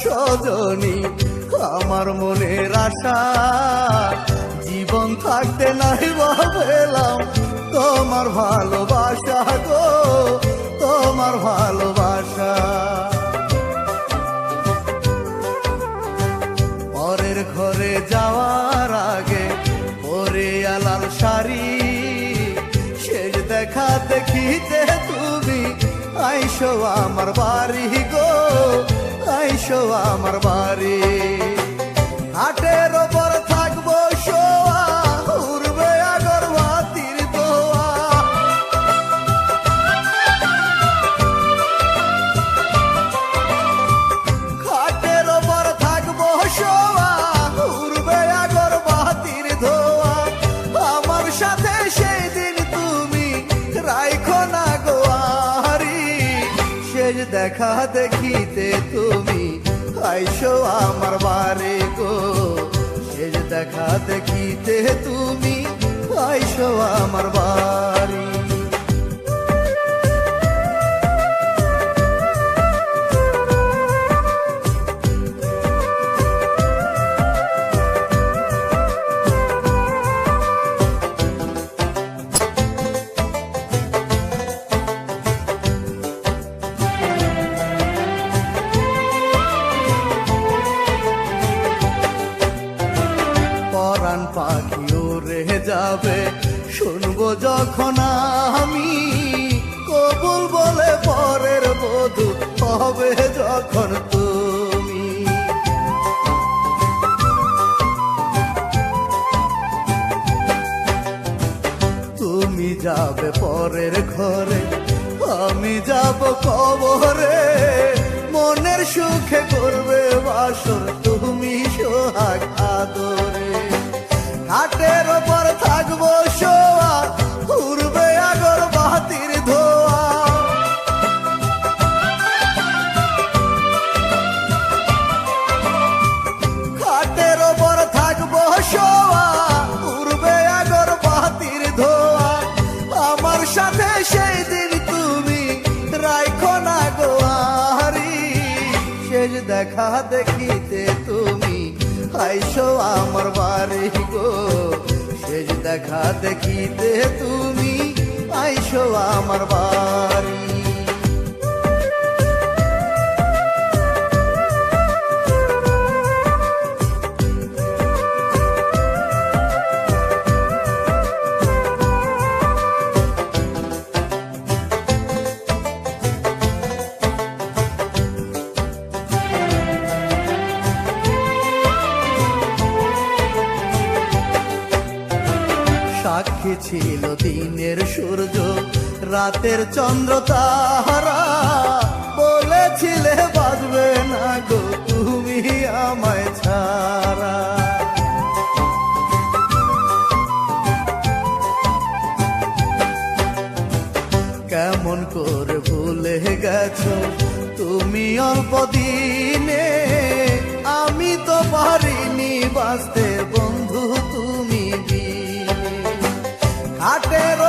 সজনী আমার মনের আশা, জীবন থাকতে নাই ভাবলাম তোমার ভালোবাসা গো, তোমার ভালোবাসা। পরের ঘরে যাওয়ার আগে পরে লাল শাড়ি, শেষ দেখা দেখিতে তুমি আইসো আমার বাড়ি গো, আইসো আমার বাড়ি। হাটের ওপর থাকবো শোয়া, উড়বে আগরবাতির দোয়া। হাটের ওপর থাকবো শোয়া, উড়বে আগরবাতির ধোয়া। আমার সাথে সেই দিন তুমি রাইখো না গোয়ারি, শেষ দেখা দেখিতে তুমি আইসো আমার বাড়ি গো, শেষ দেখা দেখিতে তুমি আইসো আমার বাড়ি। পরাণ পাখি উড়ে যাবে শুনবো যখন আমি, কবুল বলে পরের বধূ হবে যখন তুমি। তুমি যাবে পরের ঘরে, আমি যাব কবরে, মনের সুখে করবে বাসর তুমি সোহাগ আদরে। ঘাটের ওপর থাকবো শোয়া, উড়বে আগরবাতির ধোয়া। ঘাটের ওপর থাকবো শোয়া, উড়বে আগরবাতির ধোয়া। আমার সাথে সেই দিন তুমি রাইখো না গোয়ারি, শেষ দেখা দেখিতে তুমি আইসো আমার বাড়ি গো, শেষ দেখা দেখিতে তুমি আইসো আমার বাড়ি। সাক্ষী ছিল দিনের সূর্য, রাতের চন্দ্র তারা, বলেছিলে বাজবে না গো তুমি আমায় ছাড়া। কেমন করে ভুলে গেছো তুমি অল্প দিনে, আমি তো পারিনি বাঁচতে বন্ধু তুমি বিনে। ঘাটের